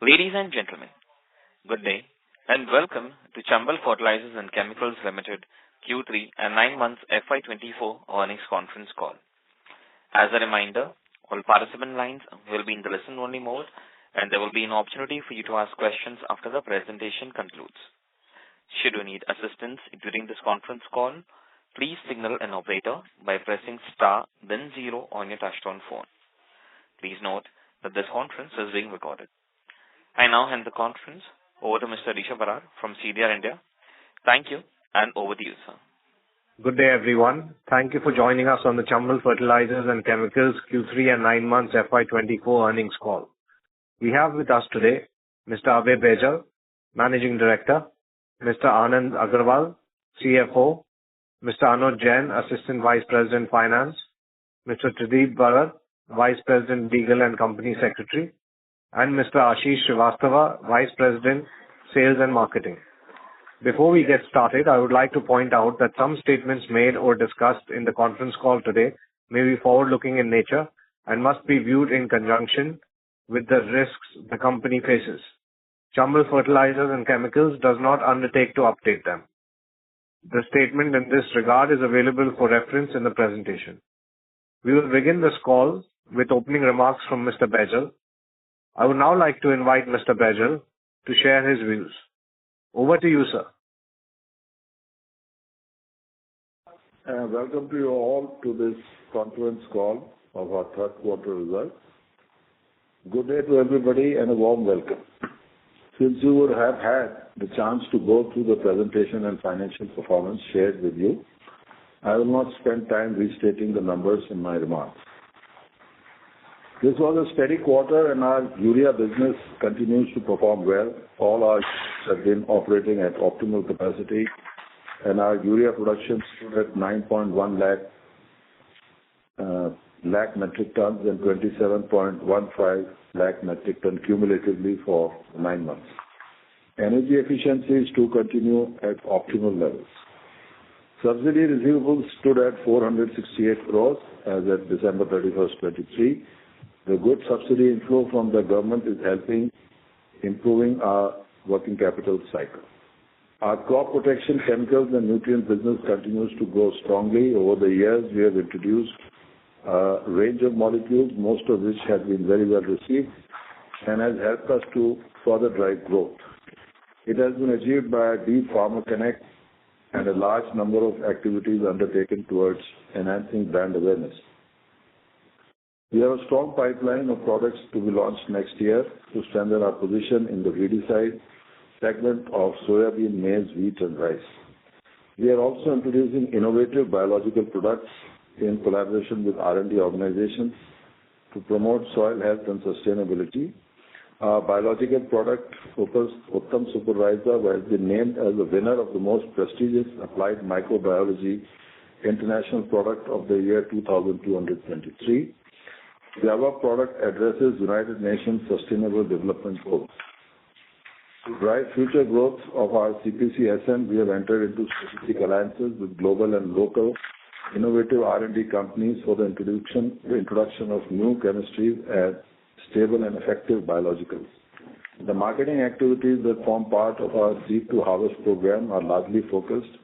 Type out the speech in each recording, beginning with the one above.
Ladies and gentlemen, good day and welcome to Chambal Fertilisers and Chemicals Limited Q3 and 9 months FY24 earnings conference call. As a reminder, all participant lines will be in the listen-only mode and there will be an opportunity for you to ask questions after the presentation concludes. Should you need assistance during this conference call, please signal an operator by pressing star then 0 on your touchtone phone. Please note that this conference is being recorded. I now hand the conference over to Mr. Rishabh Barar from CDR India. Thank you, and over to you, sir. Good day, everyone. Thank you for joining us on the Chambal Fertilisers and Chemicals Q3 and 9 months FY24 earnings call. We have with us today Mr. Abhay Baijal, Managing Director, Mr. Anand Agarwal, CFO, Mr. Anuj Jain, Assistant Vice President Finance, Mr. Tradeep Barar, Vice President Legal and Company Secretary, and Mr. Ashish Srivastava, Vice President, Sales and Marketing. Before we get started, I would like to point out that some statements made or discussed in the conference call today may be forward-looking in nature and must be viewed in conjunction with the risks the company faces. Chambal Fertilisers and Chemicals does not undertake to update them. The statement in this regard is available for reference in the presentation. We will begin this call with opening remarks from Mr. Baijal. I would now like to invite Mr. Baijal to share his views. Over to you, sir. Welcome to you all to this conference call of our third quarter results. Good day to everybody and a warm welcome. Since you would have had the chance to go through the presentation and financial performance shared with you, I will not spend time restating the numbers in my remarks. This was a steady quarter and our urea business continues to perform well. All our units have been operating at optimal capacity and our urea production stood at 9.1 lakh metric tons and 27.15 lakh metric tons cumulatively for 9 months. Energy efficiencies too continue at optimal levels. Subsidy receivables stood at 468 crores as at December 31st, 23. The good subsidy inflow from the government is helping improving our working capital cycle. Our crop protection chemicals and nutrient business continues to grow strongly. Over the years, we have introduced a range of molecules, most of which have been very well received and has helped us to further drive growth. It has been achieved by a deep farmer connect and a large number of activities undertaken towards enhancing brand awareness. We have a strong pipeline of products to be launched next year to strengthen our position in the weedicide segment of soybean, maize, wheat and rice. We are also introducing innovative biological products in collaboration with R&D organizations to promote soil health and sustainability. Our biological product focused Uttam Supervisor has been named as the winner of the most prestigious Applied Microbiology International Product of the Year 2023. The above product addresses United Nations Sustainable Development Goals. To drive future growth of our CPC-SM, we have entered into strategic alliances with global and local innovative R&D companies for the introduction of new chemistries and stable and effective biologicals. The marketing activities that form part of our Seed to Harvest program are largely focused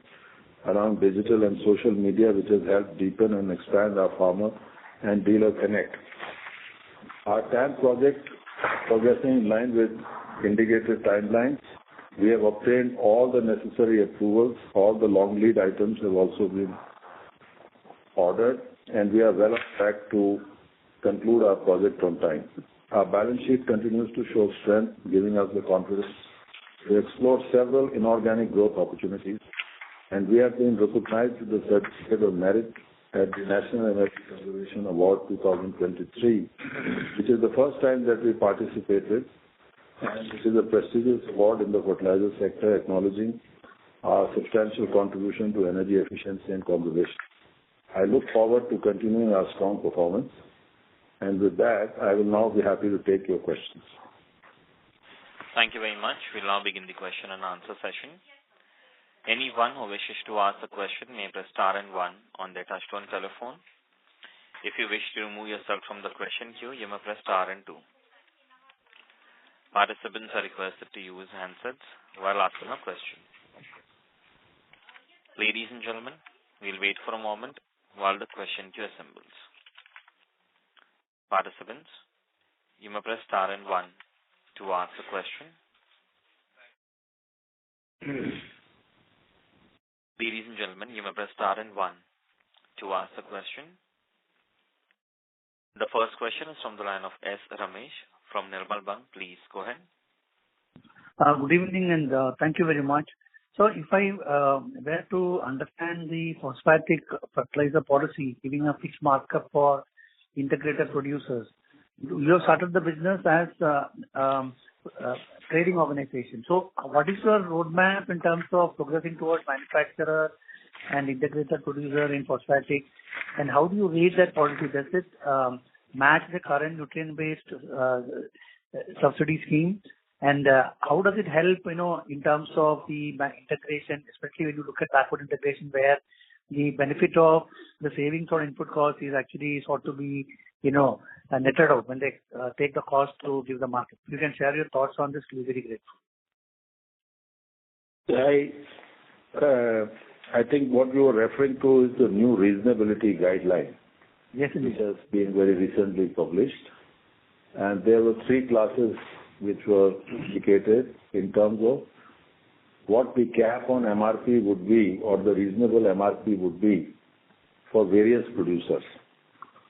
around digital and social media, which has helped deepen and expand our farmer and dealer connect. Our TAN project progressing in line with indicated timelines. We have obtained all the necessary approvals. All the long lead items have also been ordered and we are well on track to conclude our project on time. Our balance sheet continues to show strength, giving us the confidence to explore several inorganic growth opportunities, and we have been recognized with the Certificate of Merit at the National Energy Conservation Award 2023, which is the first time that we participated, and it is a prestigious award in the fertilizer sector acknowledging our substantial contribution to energy efficiency and conservation. I look forward to continuing our strong performance, and with that, I will now be happy to take your questions. Thank you very much. We'll now begin the question and answer session. Anyone who wishes to ask a question may press star and 1 on their touchtone telephone. If you wish to remove yourself from the question queue, you may press star and 2. Participants are requested to use handsets while asking a question. Ladies and gentlemen, we'll wait for a moment while the question queue assembles. Participants, you may press star and one to ask a question. Ladies and gentlemen, you may press star and one to ask a question. The first question is from the line of S. Ramesh from Nirmal Bang. Please go ahead. Good evening and thank you very much. So if I were to understand the phosphatic fertilizer policy, giving a fixed markup for integrated producers, you have started the business as trading organization. So what is your roadmap in terms of progressing towards manufacturer and integrated producer in phosphatic, and how do you rate that policy? Does it match the current nutrient-based subsidy scheme? And how does it help, in terms of the integration, especially when you look at backward integration, where the benefit of the savings on input cost is actually sought to be, netted out when they take the cost to give the market. You can share your thoughts on this, we'll be very grateful. I think what you are referring to is the new reasonability guideline. Yes, indeed. Which has been very recently published. And there were three classes which were indicated in terms of what the cap on MRP would be, or the reasonable MRP would be for various producers,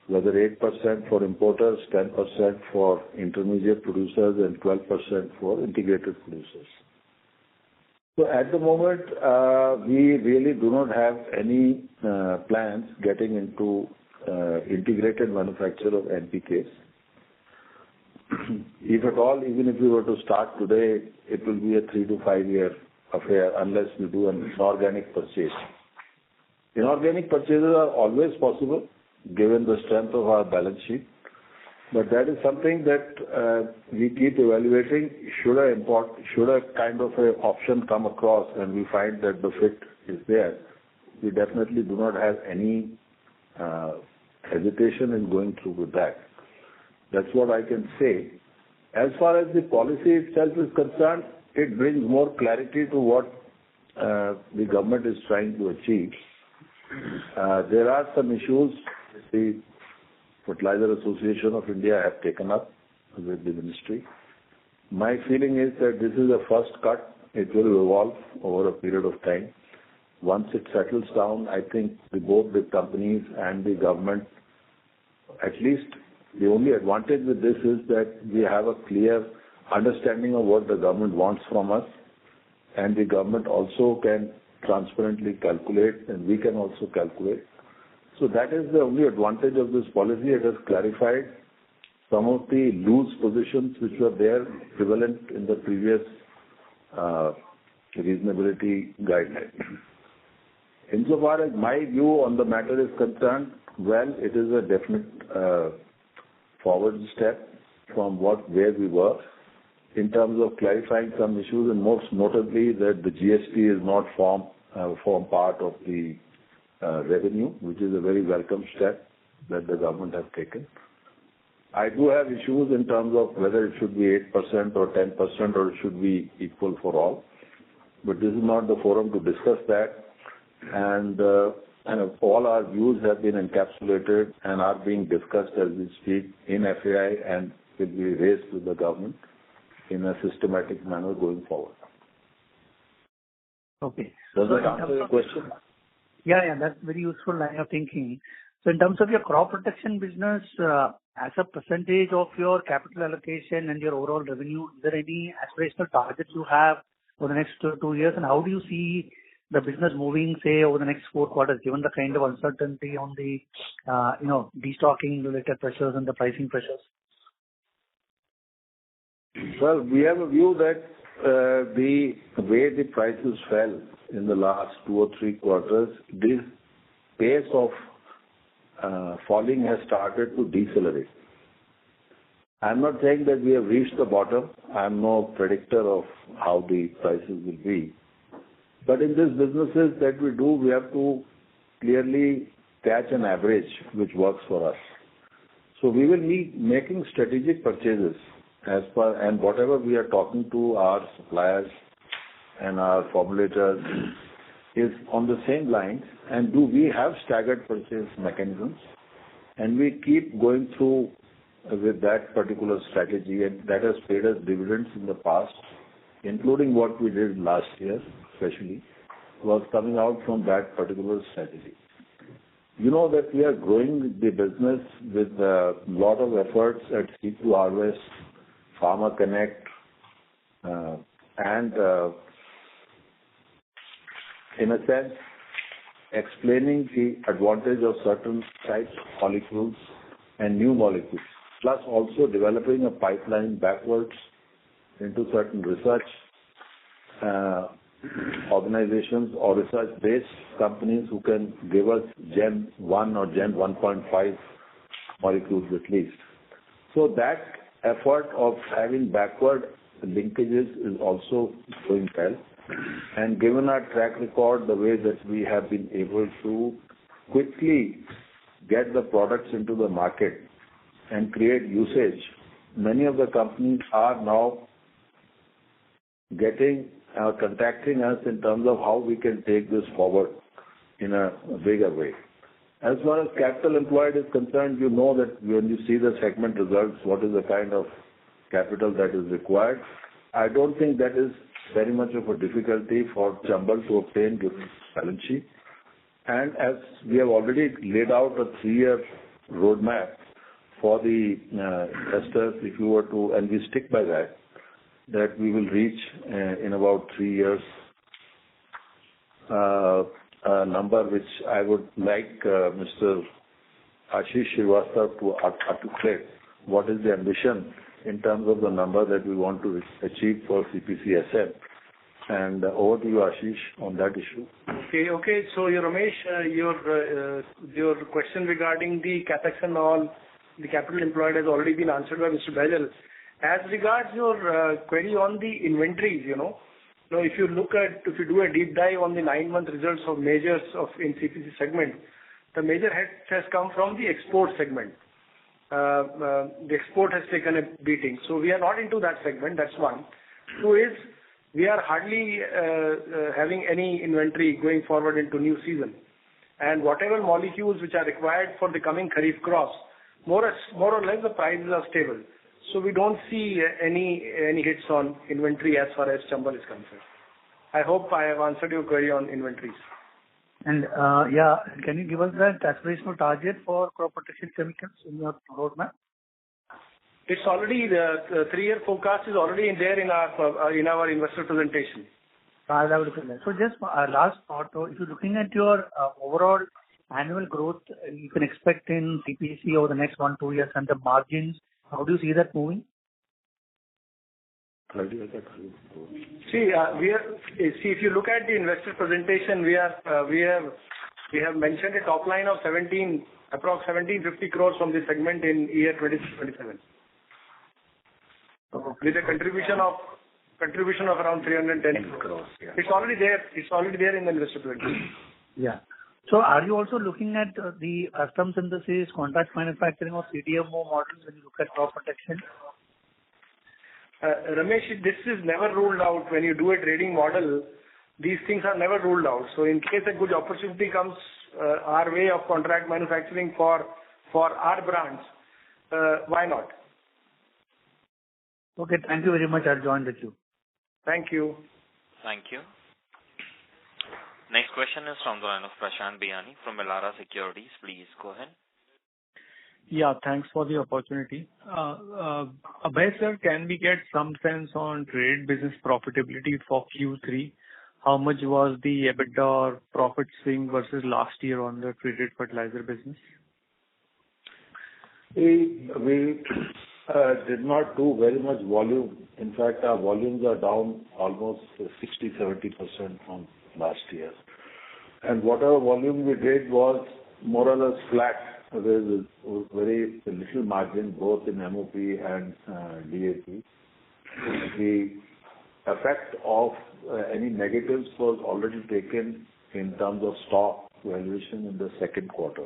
whether 8% for importers, 10% for intermediate producers, and 12% for integrated producers. So at the moment, we really do not have any plans getting into integrated manufacture of NPKs. If at all, even if we were to start today, it will be a 3 to 5 year affair unless we do an inorganic purchase. Inorganic purchases are always possible given the strength of our balance sheet, but that is something that we keep evaluating. Should a kind of a option come across and we find that the fit is there, we definitely do not have any hesitation in going through with that. That's what I can say. As far as the policy itself is concerned, it brings more clarity to what the government is trying to achieve. There are some issues the Fertilizer Association of India have taken up with the ministry. My feeling is that this is a first cut. It will evolve over a period of time. Once it settles down, I think both the companies and the government, at least the only advantage with this is that we have a clear understanding of what the government wants from us, and the government also can transparently calculate, and we can also calculate. So that is the only advantage of this policy. It has clarified some of the loose positions which were there prevalent in the previous reasonability guideline. Insofar as my view on the matter is concerned, well, it is a definite forward step from where we were in terms of clarifying some issues, and most notably that the GST is not form part of the revenue, which is a very welcome step that the government has taken. I do have issues in terms of whether it should be 8% or 10% or it should be equal for all, but this is not the forum to discuss that. And all our views have been encapsulated and are being discussed as we speak in FAI and will be raised with the government in a systematic manner going forward. Okay. Does that answer your question? Yeah, that's very useful line of thinking. So in terms of your crop protection business, as a percentage of your capital allocation and your overall revenue, is there any aspirational targets you have for the next 2 years, and how do you see the business moving, say, over the next 4 quarters, given the kind of uncertainty on the, destocking related pressures and the pricing pressures? Well, we have a view that the way the prices fell in the last 2 or 3 quarters, this pace of falling has started to decelerate. I'm not saying that we have reached the bottom. I'm no predictor of how the prices will be. But in these businesses that we do, we have to clearly catch an average which works for us. So we will be making strategic purchases and whatever we are talking to our suppliers and our formulators is on the same lines. And do we have staggered purchase mechanisms? And we keep going through with that particular strategy, and that has paid us dividends in the past, including what we did last year, especially, was coming out from that particular strategy. You know that we are growing the business with a lot of efforts at C2 Harvest, Farmer Connect, and in a sense, explaining the advantage of certain types of molecules and new molecules, plus also developing a pipeline backwards into certain research organizations or research-based companies who can give us Gen 1 or Gen 1.5 molecules at least. So that effort of having backward linkages is also going well. And given our track record, the way that we have been able to quickly get the products into the market and create usage, many of the companies are now contacting us in terms of how we can take this forward in a bigger way. As far as capital employed is concerned, you know that when you see the segment results, what is the kind of capital that is required. I don't think that is very much of a difficulty for Chambal to obtain given its balance sheet. And as we have already laid out a 3-year roadmap for the investors, if you were to, and we stick by that we will reach in about 3 years a number which I would like Mr. Ashish Srivastava to articulate what is the ambition in terms of the number that we want to achieve for CPCSL. And over to you, Ashish, on that issue. Okay. So, Ramesh, your question regarding the capex and all, the capital employed has already been answered by Mr. Baijal. As regards your query on the inventories, if you do a deep dive on the 9-month results of majors in CPC segment, the major hit has come from the export segment. The export has taken a beating. So we are not into that segment, that's one. Two is, we are hardly having any inventory going forward into new season. And whatever molecules which are required for the coming Kharif crops, more or less the prices are stable. So we don't see any hits on inventory as far as Chambal is concerned. I hope I have answered your query on inventories. And can you give us that aspirational target for crop protection chemicals in your roadmap? It's already the 3-year forecast is already in there in our investor presentation. So just last thought, if you're looking at your overall annual growth you can expect in CPC over the next 1-2 years and the margins, how do you see that moving? See, if you look at the investor presentation, we have mentioned a top line of approx 1750 crores from this segment in year 2027. With a contribution of around 310 crores. Yeah. It's already there in the investor presentation. Yeah. So are you also looking at the custom synthesis, contract manufacturing or CDMO models when you look at crop protection? Ramesh, this is never ruled out. When you do a trading model, these things are never ruled out. So in case a good opportunity comes our way of contract manufacturing for our brands, why not? Okay, thank you very much. I'll join the queue. Thank you. Thank you. Next question is from the line of Prashant Biyani from Elara Securities. Please go ahead. Yeah, thanks for the opportunity. Abhay sir, can we get some sense on trade business profitability for Q3? How much was the EBITDA or profit swing versus last year on the traded fertilizer business? We did not do very much volume. In fact, our volumes are down almost 60-70% from last year. And whatever volume we did was more or less flat. There is very little margin both in MOP and DAP. The effect of any negatives was already taken in terms of stock valuation in the second quarter.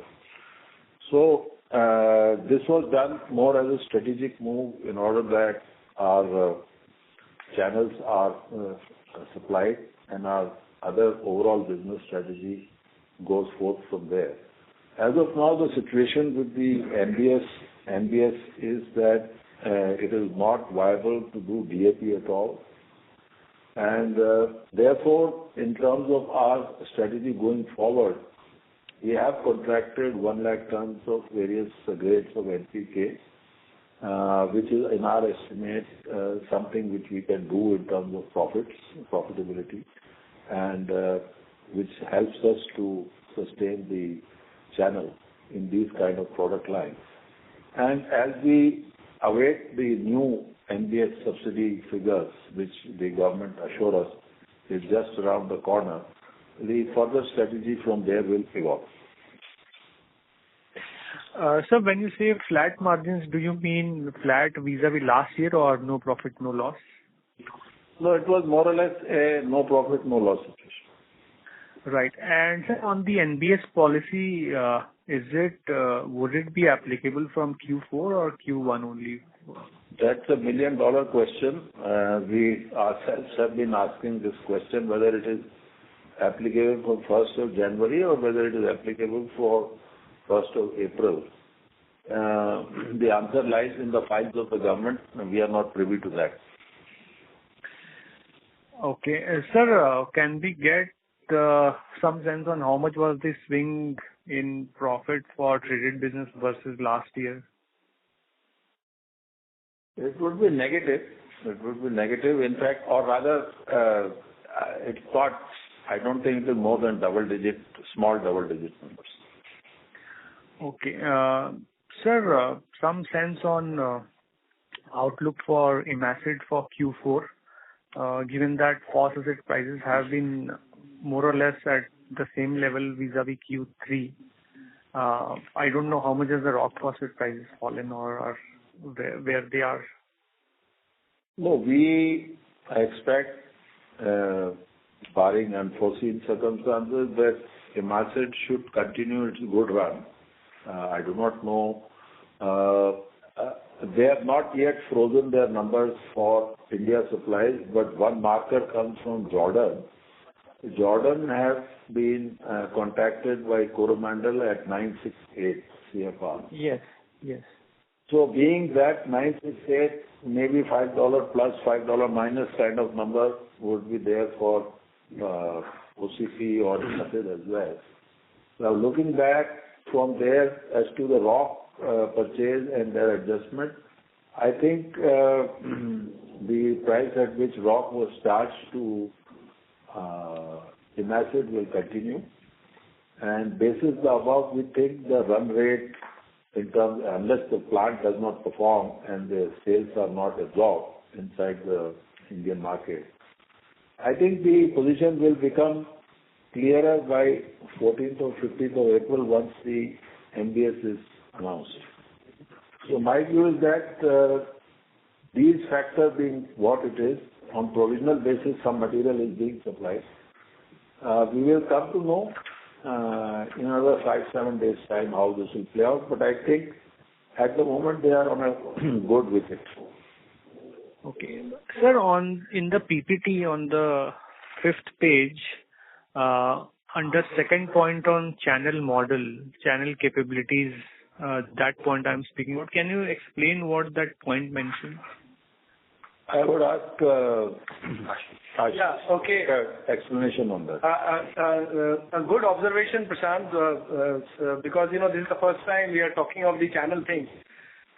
So this was done more as a strategic move in order that our channels are supplied and our other overall business strategy goes forth from there. As of now, the situation with the NBS is that it is not viable to do DAP at all. And therefore, in terms of our strategy going forward, we have contracted 1 lakh tons of various grades of NPK, which is, in our estimate, something which we can do in terms of profitability, and which helps us to sustain the channel in these kind of product lines. And as we await the new NBS subsidy figures, which the government assured us is just around the corner, the further strategy from there will evolve. So when you say flat margins, do you mean flat vis-a-vis last year or no profit, no loss? No, it was more or less a no profit, no loss situation. Right. And on the NBS policy, would it be applicable from Q4 or Q1 only? That's $1 million question. We ourselves have been asking this question, whether it is applicable from 1st of January or whether it is applicable for 1st of April. The answer lies in the files of the government, and we are not privy to that. Okay. Sir, can we get some sense on how much was the swing in profit for traded business versus last year? It would be negative. In fact, or rather, it's not, I don't think it is more than small double-digit numbers. Okay. Sir, some sense on outlook for IMACID for Q4, given that phosphate prices have been more or less at the same level vis-a-vis Q3. I don't know how much has the rock phosphate prices fallen or where they are. No, we expect, barring unforeseen circumstances, that IMACID should continue its good run. I do not know. They have not yet frozen their numbers for India supplies, but one marker comes from Jordan. Jordan has been contacted by Coromandel at 968 CFR. Yes. So being that 968, maybe $5 plus, $5 minus kind of number would be there for OCP or IMACID as well. Now looking back from there as to the rock purchase and their adjustment, I think the price at which rock was charged to IMACID will continue. And basis the above, we think the run rate in terms, unless the plant does not perform and the sales are not absorbed inside the Indian market, I think the position will become clearer by 14th or 15th of April once the NBS is announced. So my view is that these factors being what it is, on provisional basis some material is being supplied. We will come to know in another 5-7 days time how this will play out, but I think at the moment they are on a good wicket. Okay. Sir, in the PPT on the 5th page, under second point on channel model, channel capabilities, that point I'm speaking about, can you explain what that point mentions? I would ask explanation on that. A good observation, Prashant, because this is the first time we are talking of the channel thing.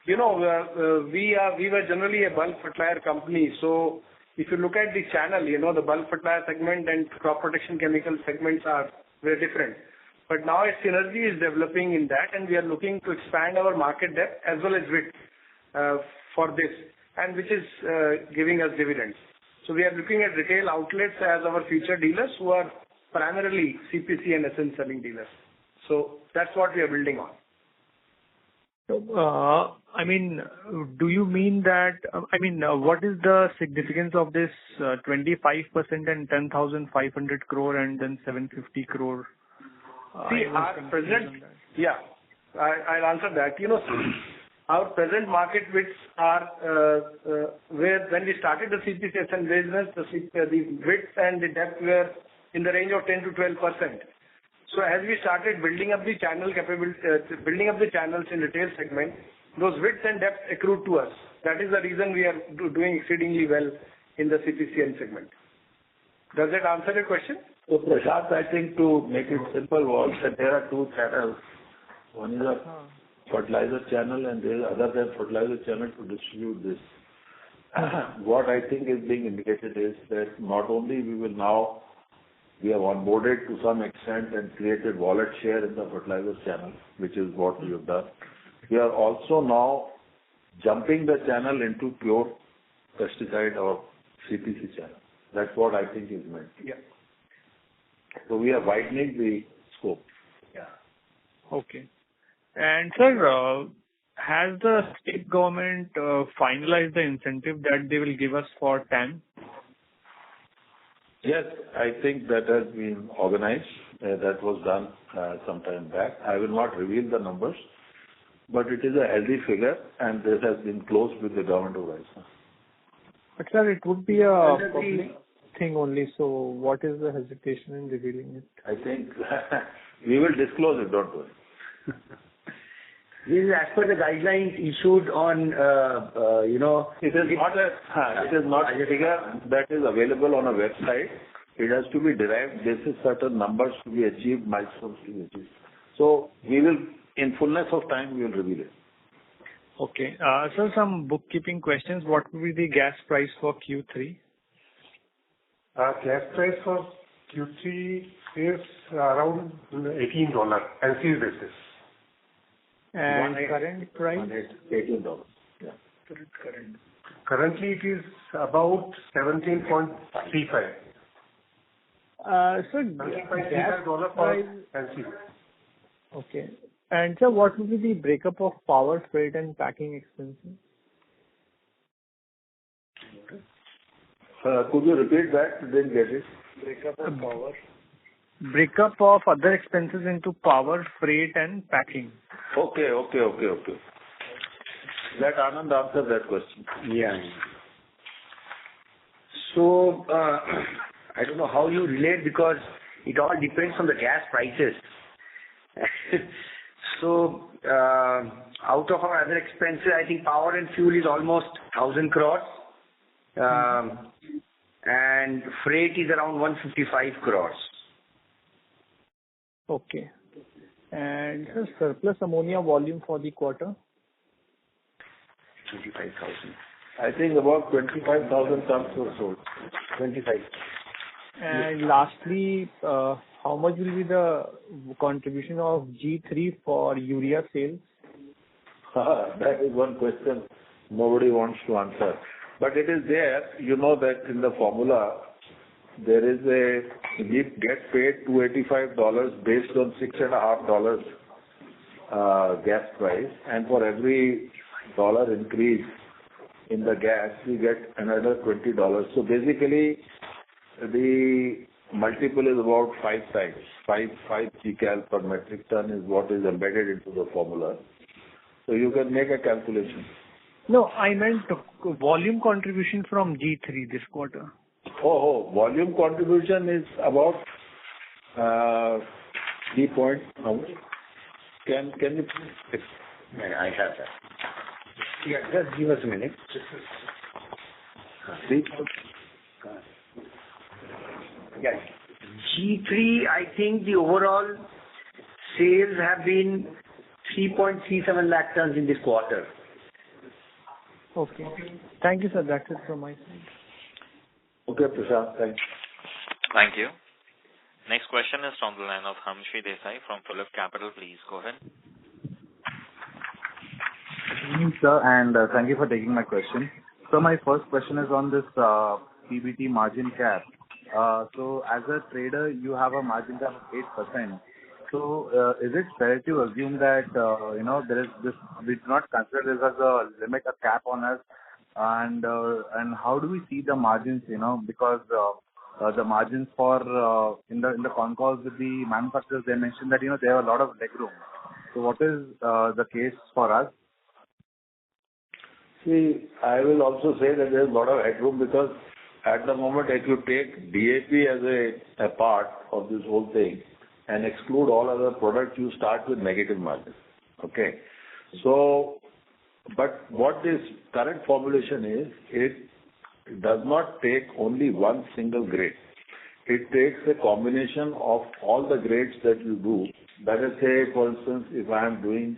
We were generally a bulk fertilizer company. So if you look at the channel, the bulk fertilizer segment and crop protection chemical segments are very different. But now a synergy is developing in that, and we are looking to expand our market depth as well as width for this, and which is giving us dividends. So we are looking at retail outlets as our future dealers who are primarily CPC and essence selling dealers. So that's what we are building on. Do you mean that, what is the significance of this 25% and 10,500 crore and then 750 crore? See, our present, I'll answer that. our present market widths are where when we started the CPCSM business, the width and the depth were in the range of 10 to 12%. So as we started building up the channel capability, building up the channels in retail segment, those widths and depths accrued to us. That is the reason we are doing exceedingly well in the CPCN segment. Does that answer your question? So Prashant, I think to make it simple was that there are two channels. One is a fertilizer channel and there is other than fertilizer channel to distribute this. What I think is being indicated is that not only we have onboarded to some extent and created wallet share in the fertilizer channel, which is what we have done. We are also now jumping the channel into pure pesticide or CPC channel. That's what I think is meant. Yeah. So we are widening the scope. Yeah. Okay. And sir, has the state government finalized the incentive that they will give us for TAN? Yes, I think that has been organized. That was done some time back. I will not reveal the numbers, but it is a healthy figure and this has been closed with the government of Rajasthan. But sir, it would be a public thing only, so what is the hesitation in revealing it? I think we will disclose it, don't worry. This is as per the guidelines issued on, It is not a figure that is available on a website. It has to be derived. This is certain numbers to be achieved, milestones to be achieved. So we will, in fullness of time, we will reveal it. Okay. So some bookkeeping questions. What will be the gas price for Q3? Gas price for Q3 is around $18 NC basis. And current price? $18. Yeah. Currently it is about 17.35. So gas $17.35 price. for NC. Okay. And sir, what will be the breakup of power, freight, and packing expenses? Could you repeat that? Didn't get it. Breakup of power. Breakup of other expenses into power, freight, and packing. Okay. Let Anand answer that question. yeah. So, I don't know how you relate because it all depends on the gas prices. So, out of our other expenses, I think power and fuel is almost 1,000 crores. And freight is around 155 crores. Okay. And sir, surplus ammonia volume for the quarter? 25,000. I think about 25,000 tons were sold. 25. And lastly, how much will be the contribution of G3 for urea sales? That is one question nobody wants to answer. But it is there. You know that in the formula, there is we get paid $285 based on $6.50 gas price. And for every dollar increase in the gas, we get another $20. So basically, the multiple is about 5 times. 5 Gcal per metric ton is what is embedded into the formula. So you can make a calculation. No, I meant volume contribution from G3 this quarter. Volume contribution is about 3 point. How much? Can you please? I have that. Yeah, just give us a minute. 3. Yes. G3, I think the overall sales have been 3.37 lakh tons in this quarter. Okay. Thank you, sir. That's it from my side. Okay, Prashant. Thanks. Thank you. Next question is from the line of Hamshi Desai from Phillip Capital. Please go ahead. Good evening, sir, and thank you for taking my question. So my first question is on this PBT margin cap. So as a trader, you have a margin cap of 8%. So is it fair to assume that there is this, we do not consider this as a limit, a cap on us, and how do we see the margins? Because the margins for in the con calls with the manufacturers, they mentioned that they have a lot of leg room. So what is the case for us? See, I will also say that there is a lot of headroom because at the moment, if you take DAP as a part of this whole thing and exclude all other products, you start with negative margin. Okay? So, but what this current formulation is, it does not take only one single grade. It takes a combination of all the grades that you do. Let us say, for instance, if I am doing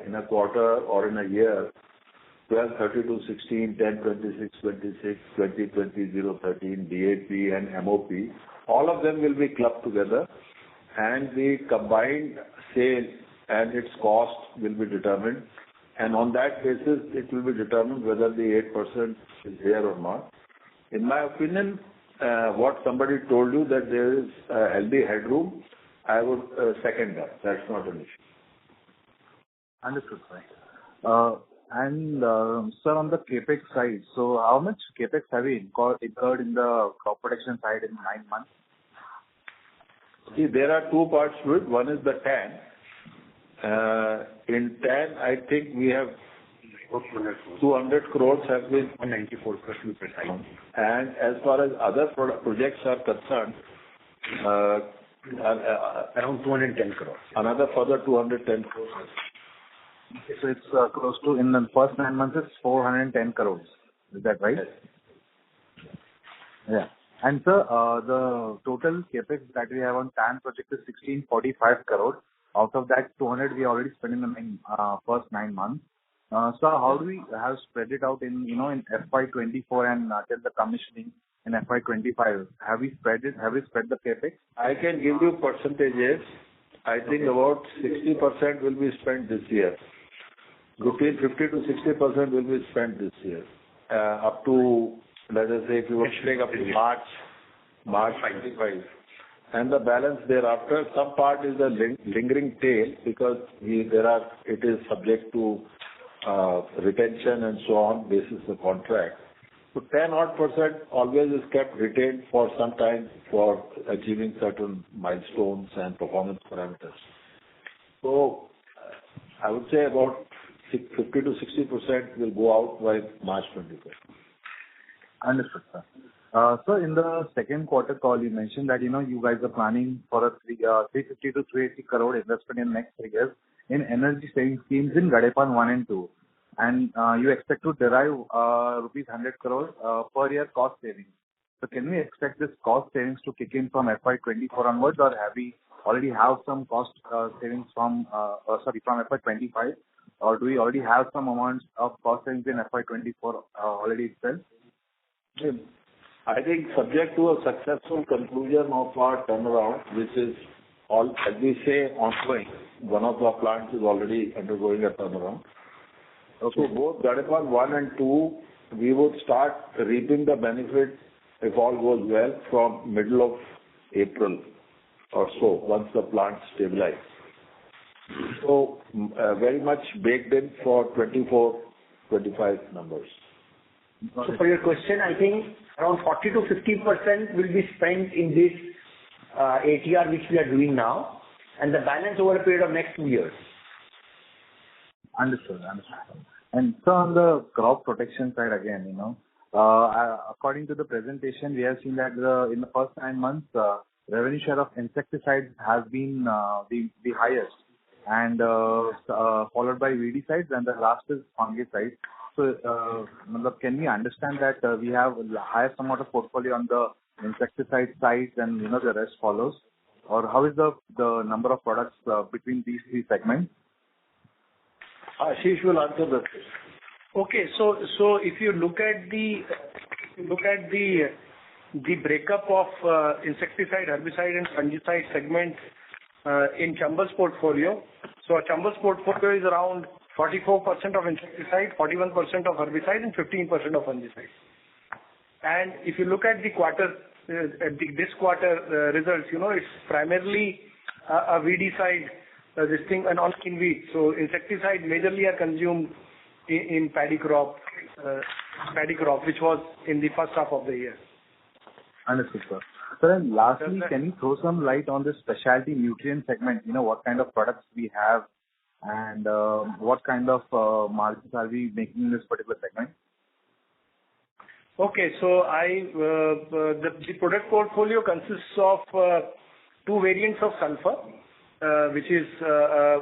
in a quarter or in a year, 12, 32, 16, 10, 26, 26, 20, 20, 0, 13, DAP and MOP, all of them will be clubbed together and the combined sale and its cost will be determined. And on that basis, it will be determined whether the 8% is there or not. In my opinion, what somebody told you that there is a healthy headroom, I would second that. That's not an issue. Understood, sir. And sir, on the capex side, so how much capex have we incurred in the crop protection side in 9 months? See, there are two parts to it. One is the TAN. In TAN, I think we have 200 crores have been 194 crores to be precise. And as far as other projects are concerned, Around 210 crores. Another further 210 crores. Okay, so it's close to, in the first 9 months, it's 410 crores. Is that right? Yes. Yeah. And sir, the total capex that we have on TAN project is 1645 crore. Out of that, 200 we already spent in the first 9 months. So how do we have spread it out in, in FY24 and till the commissioning in FY25? Have we spread the capex? I can give you percentages. I think about 60% will be spent this year. Between 50 to 60% will be spent this year. Up to, let us say, if you were to take up to March 25. And the balance thereafter, some part is a lingering tail because it is subject to retention and so on, basis the contract. So 10% always is kept retained for some time for achieving certain milestones and performance parameters. So I would say about 50 to 60% will go out by March 25. Understood, sir. So in the second quarter call, you mentioned that, you guys are planning for a 350 to 380 crore investment in next 3 years in energy saving schemes in Gadepan 1 and 2. And you expect to derive rupees 100 crore per year cost savings. So can we expect this cost savings to kick in from FY24 onwards, or have we already have some cost savings from FY25, or do we already have some amounts of cost savings in FY24 already itself? I think subject to a successful conclusion of our turnaround, which is all, as we say, ongoing. One of our plants is already undergoing a turnaround. Okay. So both Gadepan 1 and 2, we would start reaping the benefit, if all goes well, from middle of April or so, once the plant stabilize. So very much baked in for 24-25 numbers. So for your question, I think around 40 to 50% will be spent in this ATR which we are doing now, and the balance over a period of next 2 years. Understood. And so on the crop protection side again, according to the presentation, we have seen that in the first 9 months, revenue share of insecticides has been the highest, and followed by weedicides, and the last is fungicides. So, can we understand that we have the highest amount of portfolio on the insecticide side, and the rest follows, or how is the number of products between these three segments? Ashish will answer that. Okay, so if you look at the breakup of insecticide, herbicide, and fungicide segments in Chambal's portfolio, so Chambal's portfolio is around 44% of insecticide, 41% of herbicide, and 15% of fungicide. And if you look at the this quarter results, it's primarily a weedicide, this thing, and on-skin weed. So insecticide majorly are consumed in paddy crop, which was in the first half of the year. Understood, sir. So then lastly, can you throw some light on the specialty nutrient segment? What kind of products we have, And what kind of margins are we making in this particular segment? Okay. So the product portfolio consists of two variants of sulfur, which is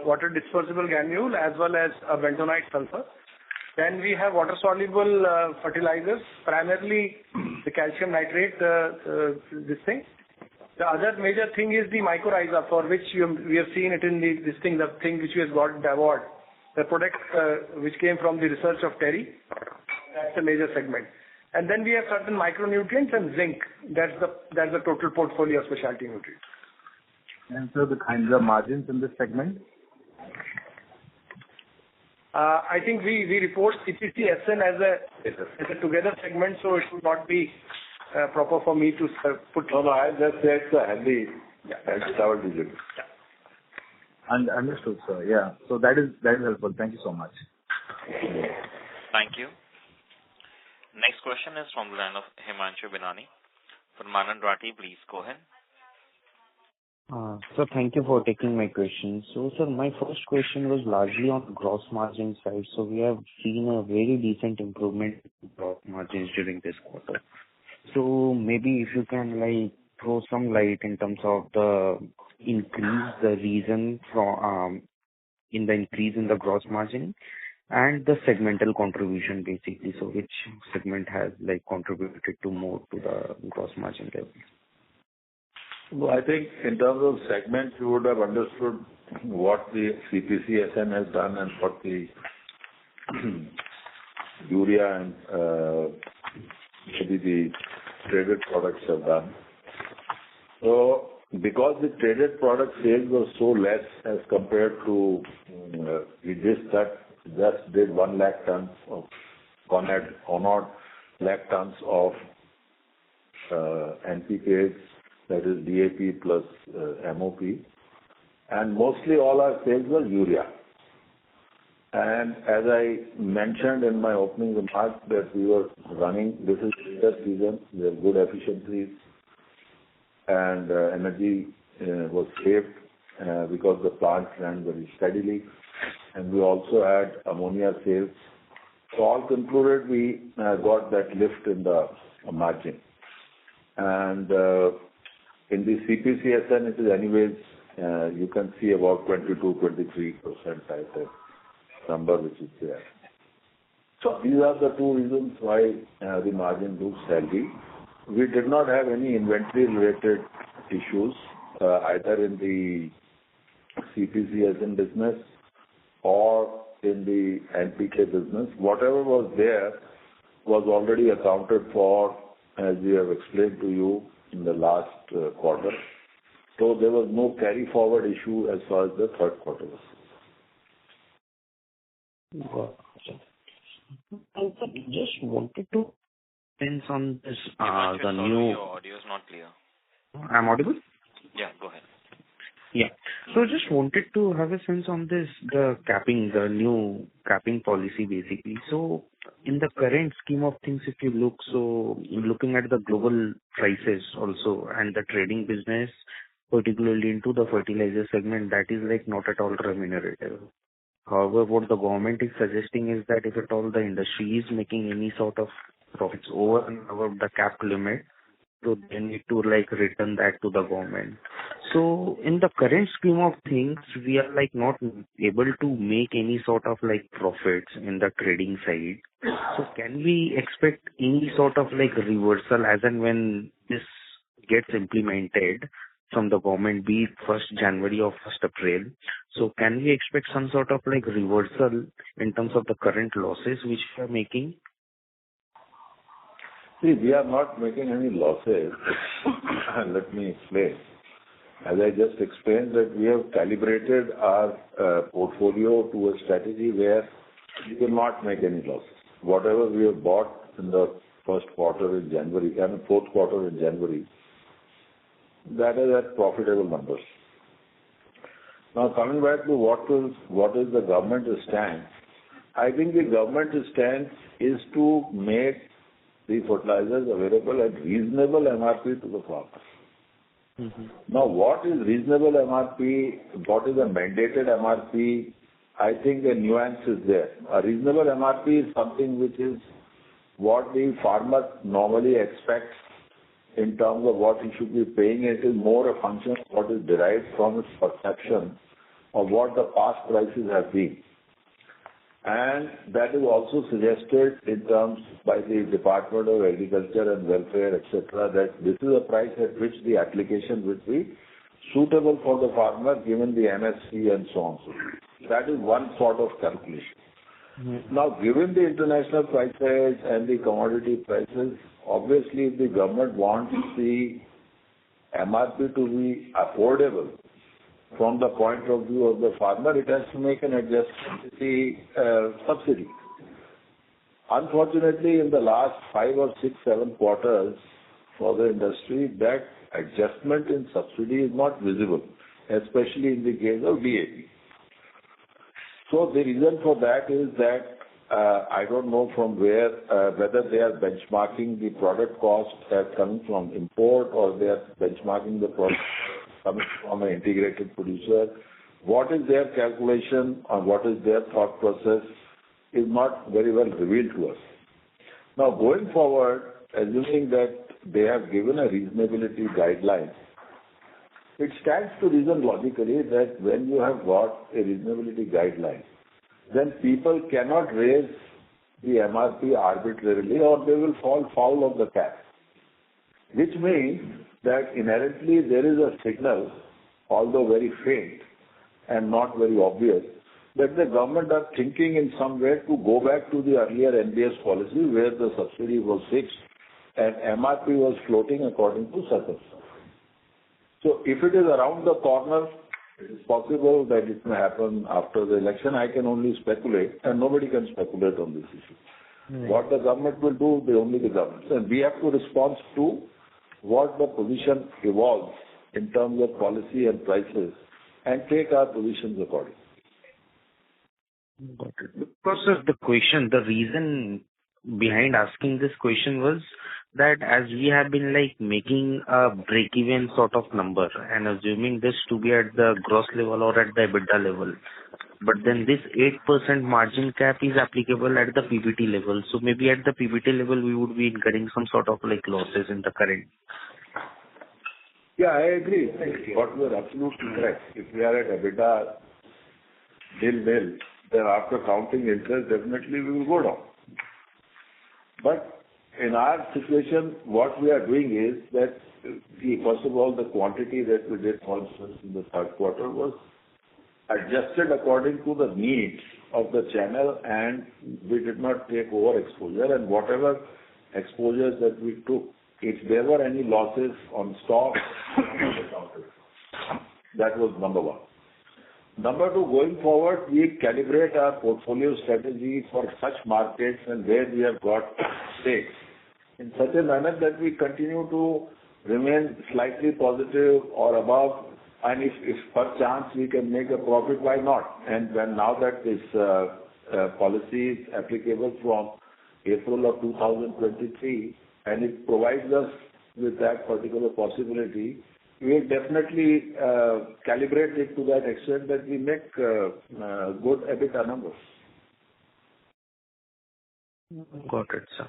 water dispersible granule as well as a bentonite sulfur. Then we have water-soluble fertilizers, primarily the calcium nitrate, this thing. The other major thing is the mycorrhiza, for which we have seen it in the thing which has got the award. The product which came from the research of Terry, that's a major segment. And then we have certain micronutrients and zinc. That's the total portfolio of specialty nutrients. And so the kinds of margins in this segment? I think we report CPC SN as a together segment, so it would not be proper for me to put. No, I just said it's a healthy double digit. Understood, sir. Yeah. So that is helpful. Thank you so much. Thank you. Next question is from the line of Himanshu Binani from Anand Rathi. Please go ahead. Sir, thank you for taking my question. So, sir, my first question was largely on gross margin side. So, we have seen a very decent improvement in gross margins during this quarter. So, maybe if you can throw some light in terms of the reason for in the increase in the gross margin and the segmental contribution basically. So, which segment has contributed to more to the gross margin level? Well, I think in terms of segments, you would have understood what the CPC SN has done and what the urea and maybe the traded products have done. So, because the traded product sales were so less as compared to we just did 1 lakh tons of on-odd lakh tons of NPKs, that is DAP plus MOP, and mostly all our sales were urea. And as I mentioned in my opening remarks that we were running, this is winter season, we have good efficiencies, and energy was saved because the plant ran very steadily, and we also had ammonia sales. So all concluded, we got that lift in the margin. And in the CPC SN, it is anyways, you can see about 22-23% type of number which is there. So these are the two reasons why the margin looks healthy. We did not have any inventory-related issues either in the CPC SN business or in the NPK business. Whatever was there was already accounted for, as we have explained to you in the last quarter. So there was no carry forward issue as far as the third quarter was. Just wanted to sense on this the new. Your audio is not clear. I'm audible? Yeah, go ahead. Yeah. So just wanted to have a sense on this, the new capping policy basically. So in the current scheme of things, if you look, so looking at the global prices also and the trading business, particularly into the fertilizer segment, that is not at all remunerative. However, what the government is suggesting is that if at all the industry is making any sort of profits over and above the cap limit, so they need to return that to the government. So in the current scheme of things, we are not able to make any sort of profits in the trading side. So can we expect any sort of reversal as and when this gets implemented from the government, be it 1st January or 1st April? So can we expect some sort of reversal in terms of the current losses which we are making? See, we are not making any losses. Let me explain. As I just explained that we have calibrated our portfolio to a strategy where we will not make any losses. Whatever we have bought in the first quarter in January and fourth quarter in January, that is at profitable numbers. Now coming back to what is the government's stand, I think the government's stand is to make the fertilizers available at reasonable MRP to the farmers. Mm-hmm. Now, what is reasonable MRP? What is a mandated MRP? I think a nuance is there. A reasonable MRP is something which is what the farmer normally expects in terms of what he should be paying. It is more a function of what is derived from his perception of what the past prices have been. And that is also suggested in terms by the Department of Agriculture and Welfare, etc., that this is a price at which the application would be suitable for the farmer given the MSP and so on. So that is one sort of calculation. Now, given the international prices and the commodity prices, obviously if the government wants the MRP to be affordable from the point of view of the farmer, it has to make an adjustment to the subsidy. Unfortunately, in the last 5 or 6, 7 quarters for the industry, that adjustment in subsidy is not visible, especially in the case of DAP. So the reason for that is that I don't know from where, whether they are benchmarking the product cost as coming from import or they are benchmarking the product coming from an integrated producer. What is their calculation or what is their thought process is not very well revealed to us. Now, going forward, assuming that they have given a reasonability guideline, it stands to reason logically that when you have got a reasonability guideline, then people cannot raise the MRP arbitrarily or they will fall foul of the cap. Which means that inherently there is a signal, although very faint and not very obvious, that the government are thinking in some way to go back to the earlier NBS policy where the subsidy was fixed and MRP was floating according to circumstances. So if it is around the corner, it is possible that it may happen after the election. I can only speculate, and nobody can speculate on this issue. What the government will do, only the government. And we have to respond to what the position evolves in terms of policy and prices and take our positions accordingly. Got it. Because sir, the reason behind asking this question was that as we have been making a break-even sort of number and assuming this to be at the gross level or at the EBITDA level, but then this 8% margin cap is applicable at the PBT level. So maybe at the PBT level we would be incurring some sort of losses in the current. Yeah, I agree. What you are absolutely correct. If we are at EBITDA nil, then after counting interest, definitely we will go down. But in our situation, what we are doing is that, first of all, the quantity that we did, for instance, in the third quarter was adjusted according to the needs of the channel, and we did not take over exposure. And whatever exposures that we took, if there were any losses on stock, that was number one. Number two, going forward, we calibrate our portfolio strategy for such markets and where we have got stakes in such a manner that we continue to remain slightly positive or above, and if per chance we can make a profit, why not? And when now that this policy is applicable from April of 2023, and it provides us with that particular possibility, we will definitely calibrate it to that extent that we make good EBITDA numbers. Got it, sir.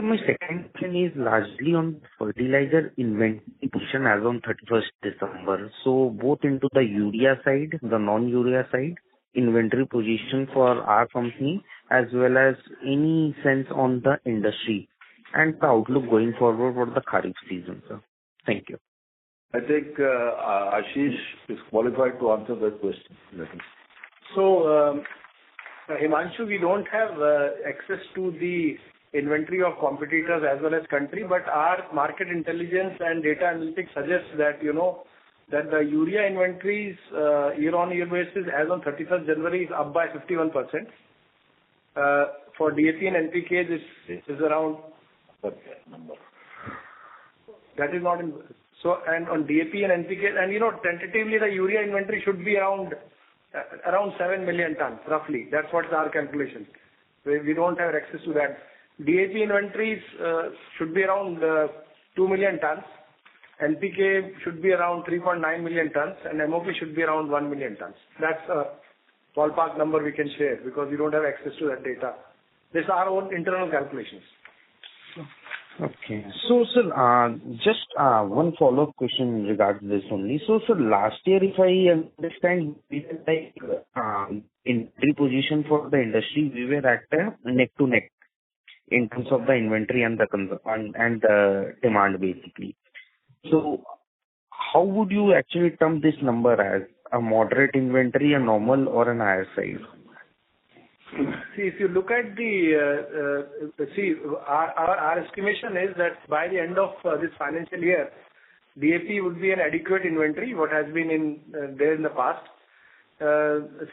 My second question is largely on fertilizer inventory position as on 31st December. So both into the urea side, the non-urea side, inventory position for our company, as well as any sense on the industry and the outlook going forward for the Kharif season, sir. Thank you. I think Ashish is qualified to answer that question. So, Himanshu, we don't have access to the inventory of competitors as well as country, but our market intelligence and data analytics suggests that, that the urea inventories year-on-year basis as on 31st January is up by 51%. For DAP and NPK, this is around... That is not in... So, and on DAP and NPK, and tentatively the urea inventory should be around 7 million tons, roughly. That's what's our calculation. We don't have access to that. DAP inventories should be around 2 million tons. NPK should be around 3.9 million tons, and MOP should be around 1 million tons. That's ballpark number we can share because we don't have access to that data. These are our own internal calculations. Okay. So, sir, just one follow-up question regarding this only. So, sir, last year, if I understand, we were like in three position for the industry, we were at neck to neck in terms of the inventory and the demand, basically. So, how would you actually term this number as a moderate inventory, a normal, or an higher size? See, if you look at our estimation is that by the end of this financial year, DAP would be an adequate inventory, what has been there in the past.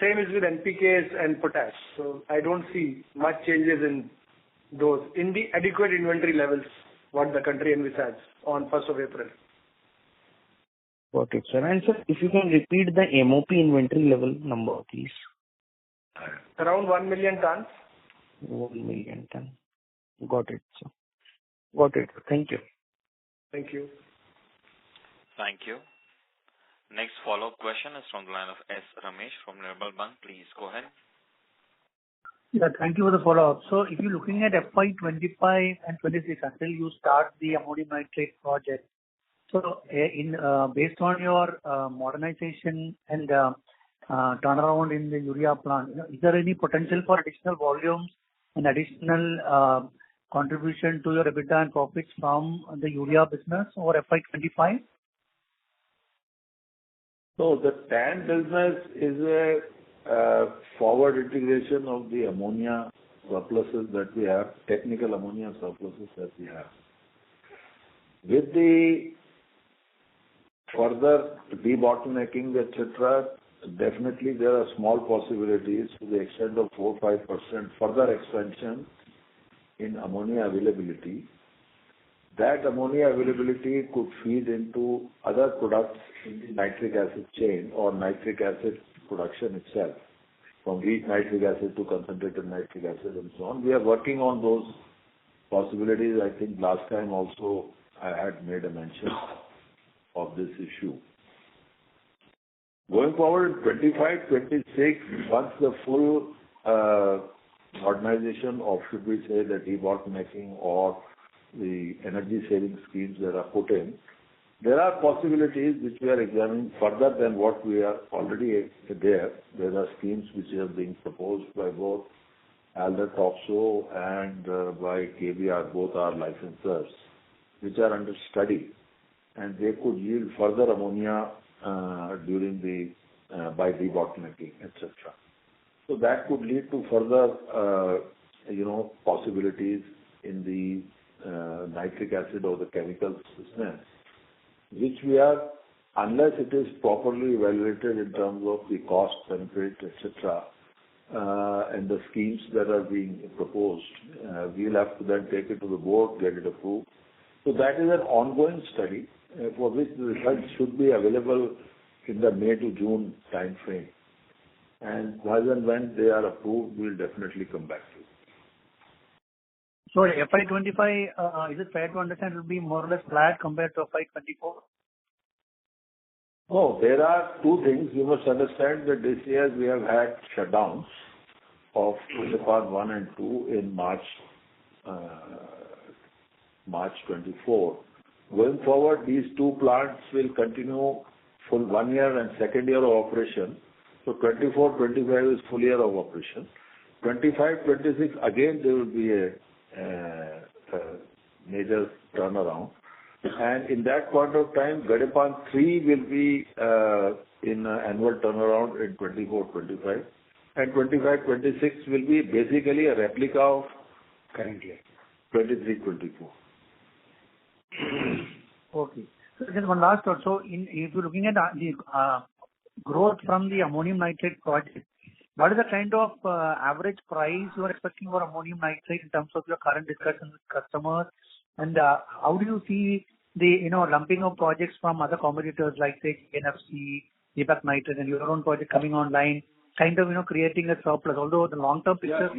Same is with NPKs and potash. So I don't see much changes in those, in the adequate inventory levels, what the country envisages on 1st of April. Got it, sir. And sir, if you can repeat the MOP inventory level number, please. Around 1 million tons. 1 million tons. Got it, sir. Got it. Thank you. Thank you. Thank you. Next follow-up question is from the line of S. Ramesh from Nirmal Bang. Please go ahead. Yeah, thank you for the follow-up. So if you're looking at FY25 and 26 until you start the ammonium nitrate project, so based on your modernization and turnaround in the urea plant, is there any potential for additional volumes and additional contribution to your EBITDA and profits from the urea business over FY25? So the TAN business is a forward integration of the ammonia surpluses that we have, technical ammonia surpluses that we have. With the further debottlenecking, etc., definitely there are small possibilities to the extent of 4-5% further expansion in ammonia availability. That ammonia availability could feed into other products in the nitric acid chain or nitric acid production itself, from weak nitric acid to concentrated nitric acid and so on. We are working on those possibilities. I think last time also I had made a mention of this issue. Going forward, 25-26, once the full modernization of, should we say, the debottlenecking or the energy saving schemes that are put in, there are possibilities which we are examining further than what we are already there. There are schemes which are being proposed by both Alder Topso and by KBR, both our licensors, which are under study, and they could yield further ammonia during by debottlenecking, etc. So that could lead to further, possibilities in the nitric acid or the chemicals business, which we are, unless it is properly evaluated in terms of the cost, benefit, etc., and the schemes that are being proposed, we'll have to then take it to the board, get it approved. So that is an ongoing study for which the results should be available in the May to June time frame. And while and when they are approved, we'll definitely come back to you. So FY25, is it fair to understand it will be more or less flat compared to FY24? Oh, there are two things. You must understand that this year we have had shutdowns of Part 1 and 2 in March 24. Going forward, these two plants will continue full 1 year and second year of operation. So 24-25 is full year of operation. 25-26, again, there will be a major turnaround. And in that point of time, Gadepan 3 will be in annual turnaround in 24-25. And 25-26 will be basically a replica of current year, 23-24. Okay. So just one last thought. So if you're looking at the growth from the ammonium nitrate project, what is the kind of average price you are expecting for ammonium nitrate in terms of your current discussions with customers? And how do you see the lumping of projects from other competitors like, say, NFC, Deepak Nitrate, and your own project coming online, kind of creating a surplus? Although the long-term picture.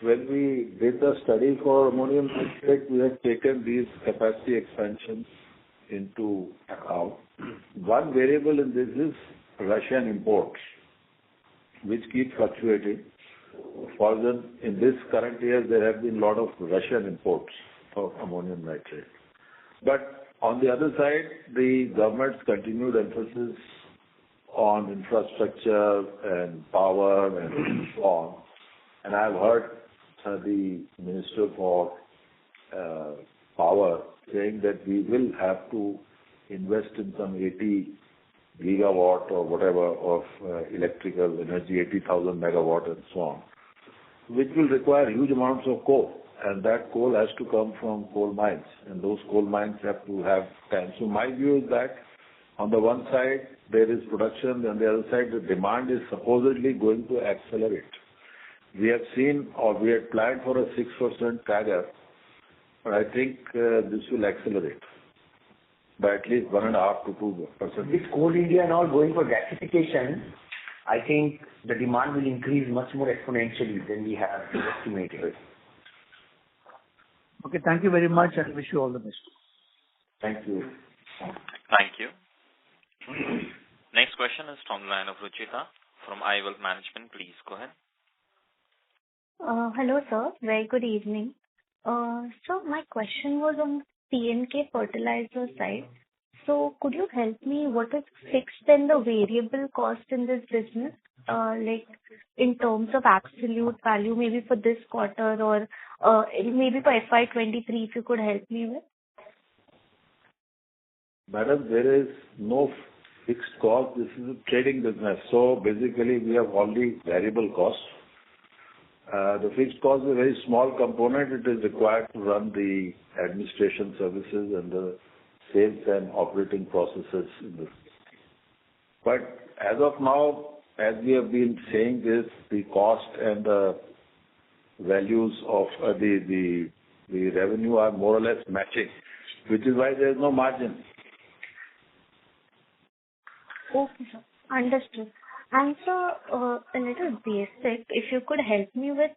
When we did the study for ammonium nitrate, we have taken these capacity expansions into account. One variable in this is Russian imports. which keep fluctuating. For example, in this current year, there have been a lot of Russian imports of ammonium nitrate. But on the other side, the government's continued emphasis on infrastructure and power and so on. And I've heard the Minister for Power saying that we will have to invest in some 80 gigawatt or whatever of electrical energy, 80,000 megawatt and so on, which will require huge amounts of coal. And that coal has to come from coal mines, and those coal mines have to have time. So my view is that on the one side, there is production, on the other side, the demand is supposedly going to accelerate. We have seen, or we had planned for a 6% CAGR, but I think this will accelerate by at least 1.5 to 2%. With Coal India and all going for gasification, I think the demand will increase much more exponentially than we have estimated. Okay, thank you very much and wish you all the best. Thank you. Thank you. Next question is from the line of Ruchita from iWealth Management. Please go ahead. Hello, sir. Very good evening. So my question was on P&K fertilizer side. So could you help me, what is fixed and the variable cost in this business? Like in terms of absolute value, maybe for this quarter or maybe for FY23, if you could help me with? Madam, there is no fixed cost. This is a trading business. So basically, we have only variable costs. The fixed cost is a very small component. It is required to run the administration services and the sales and operating processes in this. But as of now, as we have been saying this, the cost and the values of the revenue are more or less matching, which is why there is no margin. Okay, sir. Understood. And so, a little basic, if you could help me with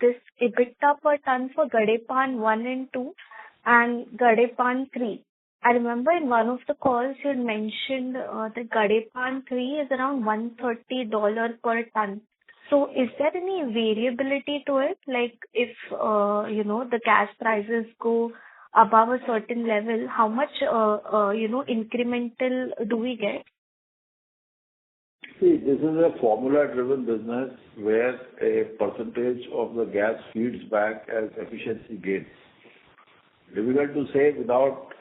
this EBITDA per ton for Gadepan 1 and 2 and Gadepan 3. I remember in one of the calls you had mentioned that Gadepan 3 is around $130 per ton. So is there any variability to it? Like if, the gas prices go above a certain level, how much, incremental do we get? See, this is a formula-driven business where a percentage of the gas feeds back as efficiency gains. Difficult to say without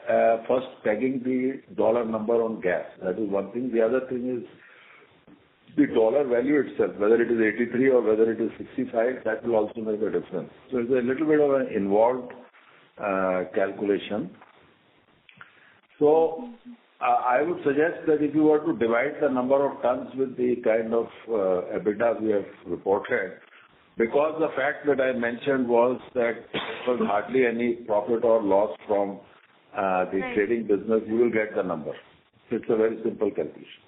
first pegging the dollar number on gas. That is one thing. The other thing is the dollar value itself, whether it is 83 or whether it is 65, that will also make a difference. So it's a little bit of an involved calculation. So I would suggest that if you were to divide the number of tons with the kind of EBITDA we have reported, because the fact that I mentioned was that there was hardly any profit or loss from the trading business, you will get the number. It's a very simple calculation.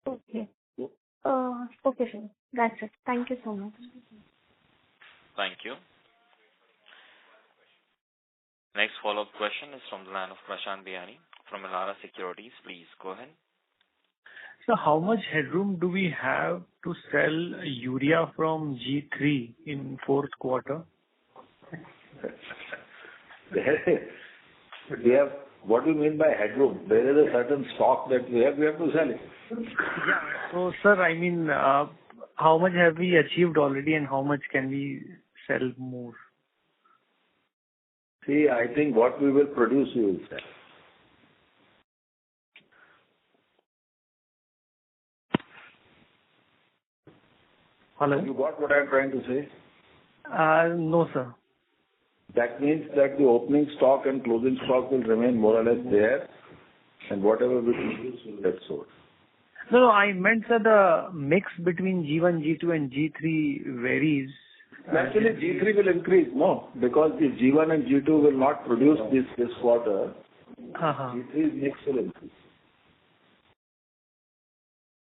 Okay. Okay, sir. That's it. Thank you so much. Thank you. Next follow-up question is from the line of Prashant Bihani from Elara Securities. Please go ahead. So how much headroom do we have to sell urea from G3 in fourth quarter? We have, what do you mean by headroom? There is a certain stock that we have to sell it. Yeah. So, sir, I mean, how much have we achieved already and how much can we sell more? See, I think what we will produce, we will sell. Hello? You got what I'm trying to say? No, sir. That means that the opening stock and closing stock will remain more or less there, and whatever we produce will get sold. No, I meant that the mix between G1, G2 and G3 varies. Actually, G3 will increase, no, because the G1 and G2 will not produce this quarter. G3's mix will increase.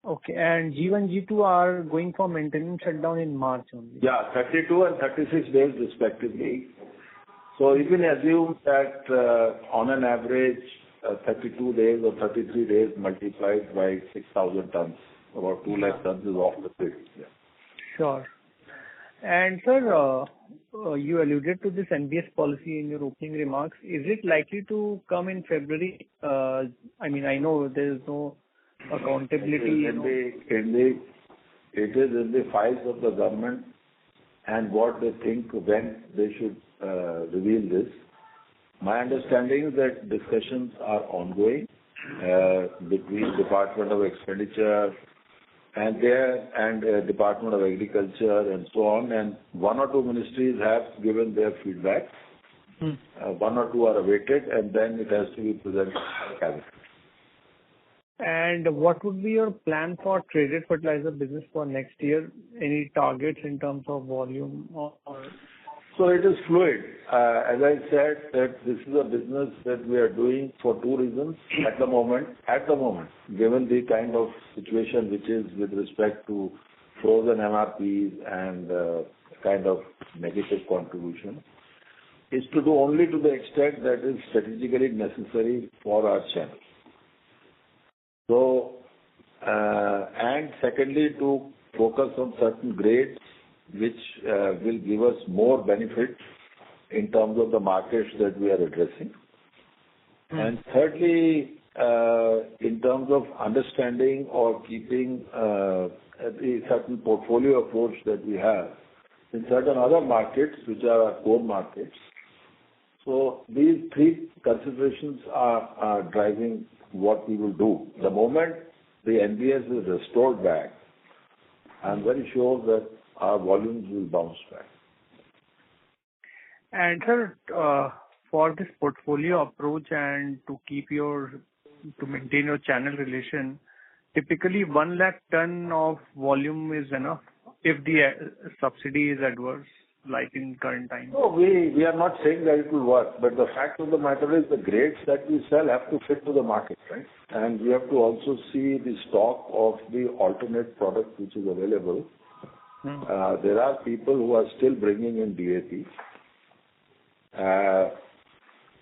Okay, and G1, G2 are going for maintenance shutdown in March only? Yeah, 32 and 36 days respectively. So you can assume that on an average, 32 days or 33 days multiplied by 6,000 tons About 2 lakh tons is off the grid. Yeah. Sure. And sir, you alluded to this NBS policy in your opening remarks. Is it likely to come in February? I mean, I know there is no accountability. It is in the files of the government and what they think when they should reveal this. My understanding is that discussions are ongoing between Department of Expenditure and Department of Agriculture and so on, and 1 or 2 ministries have given their feedback. 1 or 2 are awaited, and then it has to be presented to the cabinet. And what would be your plan for traded fertilizer business for next year? Any targets in terms of volume or? So it is fluid. As I said, that this is a business that we are doing for 2 reasons at the moment, given the kind of situation which is with respect to frozen MRPs and kind of negative contribution, is to do only to the extent that is strategically necessary for our channel. So, and secondly, to focus on certain grades which will give us more benefit in terms of the markets that we are addressing. And thirdly, in terms of understanding or keeping a certain portfolio approach that we have in certain other markets which are our core markets. So these 3 considerations are driving what we will do. The moment the NBS is restored back, I'm very sure that our volumes will bounce back. And sir, for this portfolio approach and to maintain your channel relation, typically 1 lakh ton of volume is enough if the subsidy is adverse, like in current times. No, we are not saying that it will work, but the fact of the matter is the grades that we sell have to fit to the market, right? And we have to also see the stock of the alternate product which is available. There are people who are still bringing in DAP,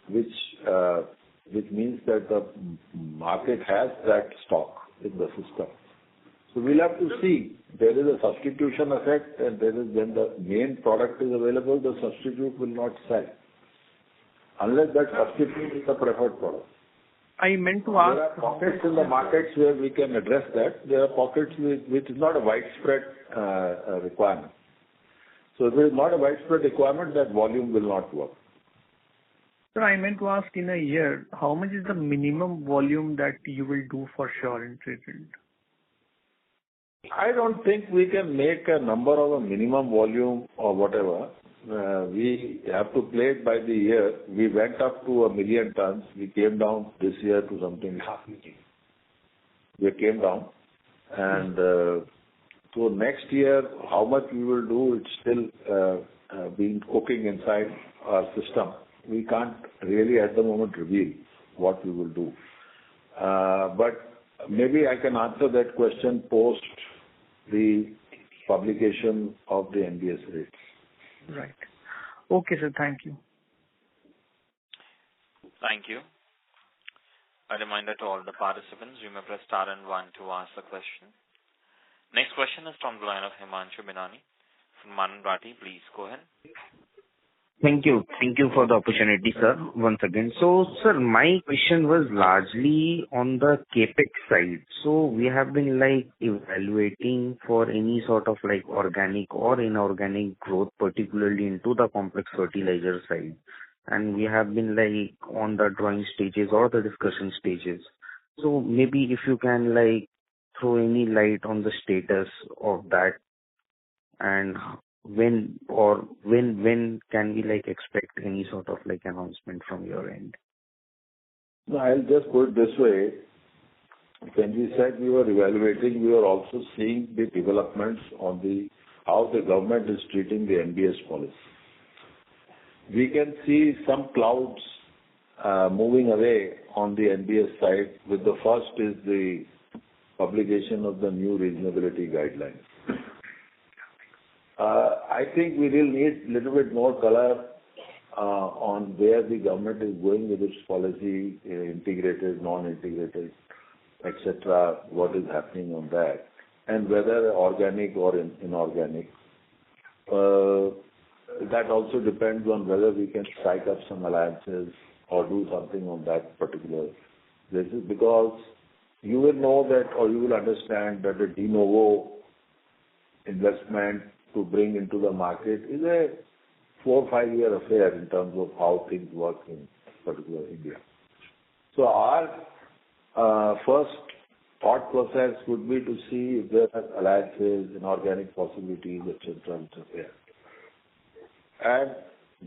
which means that the market has that stock in the system. So we'll have to see. There is a substitution effect, and there is when the main product is available, the substitute will not sell unless that substitute is the preferred product. I meant to ask. There are pockets in the markets where we can address that. There are pockets which is not a widespread requirement. So if there is not a widespread requirement, that volume will not work. Sir, I meant to ask, in a year, how much is the minimum volume that you will do for sure in traded? I don't think we can make a number of a minimum volume or whatever. We have to play it by the year. We went up to 1 million tons. We came down this year to something 500,000. We came down. And so next year, how much we will do, it's still being cooking inside our system. We can't really at the moment reveal what we will do. But maybe I can answer that question post the publication of the NBS rates. Right. Okay, sir. Thank you. Thank you. A reminder to all the participants, you may press star and 1 to ask a question. Next question is from the line of Himanshu Binani from Anand Rathi. Please go ahead. Thank you. Thank you for the opportunity, sir, once again. So, sir, my question was largely on the CapEx side. So, we have been evaluating for any sort of organic or inorganic growth, particularly into the complex fertilizer side. And we have been on the drawing stages or the discussion stages. So, maybe if you can throw any light on the status of that, and when can we expect any sort of announcement from your end? No, I'll just put it this way. When we said we were evaluating, we were also seeing the developments on how the government is treating the NBS policy. We can see some clouds moving away on the NBS side. With the first is the publication of the new reasonability guidelines. I think we will need a little bit more color on where the government is going with its policy, integrated, non-integrated, etc., what is happening on that. and whether organic or inorganic. That also depends on whether we can strike up some alliances or do something on that particular basis, because you will know that, or you will understand that the de novo investment to bring into the market is a 4 or 5 year affair in terms of how things work in particular India. So our first thought process would be to see if there are alliances, inorganic possibilities, etc. And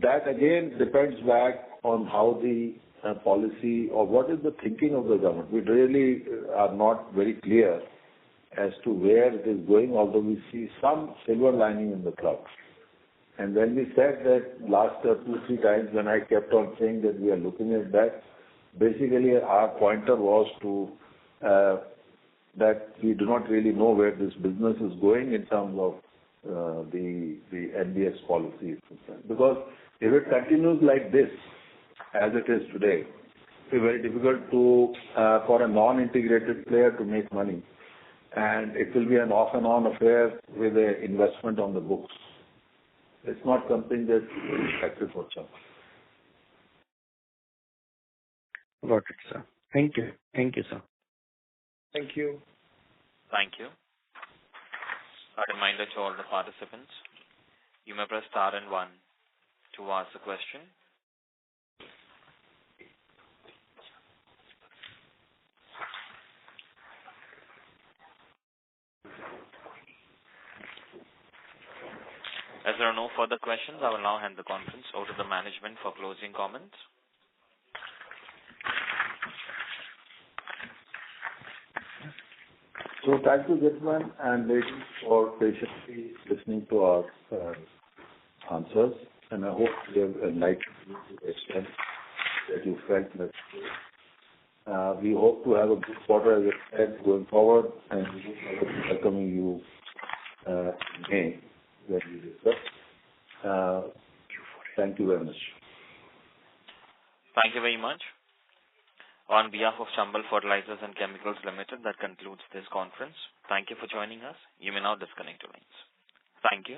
that again depends back on how the policy or what is the thinking of the government. We really are not very clear as to where it is going, although we see some silver lining in the clouds. And when we said that last 2-3 times when I kept on saying that we are looking at that, basically our pointer was to that we do not really know where this business is going in terms of the NBS policy. Because if it continues like this, as it is today, it's very difficult to for a non-integrated player to make money. And it will be an off and on affair with an investment on the books. It's not something that is expected for Chambal. Got it, sir. Thank you. Thank you, sir. Thank you. Thank you. A reminder to all the participants, you may press star and 1 to ask a question. As there are no further questions, I will now hand the conference over to the management for closing comments. So thank you, gentlemen and ladies, for patiently listening to our answers, and I hope we have enlightened you to the extent that you felt that we hope to have a good quarter, as I said, going forward, and we look forward to welcoming you in May when we discuss. Thank you very much. Thank you very much. On behalf of Chambal Fertilisers and Chemicals Limited, that concludes this conference. Thank you for joining us. You may now disconnect your lines. Thank you.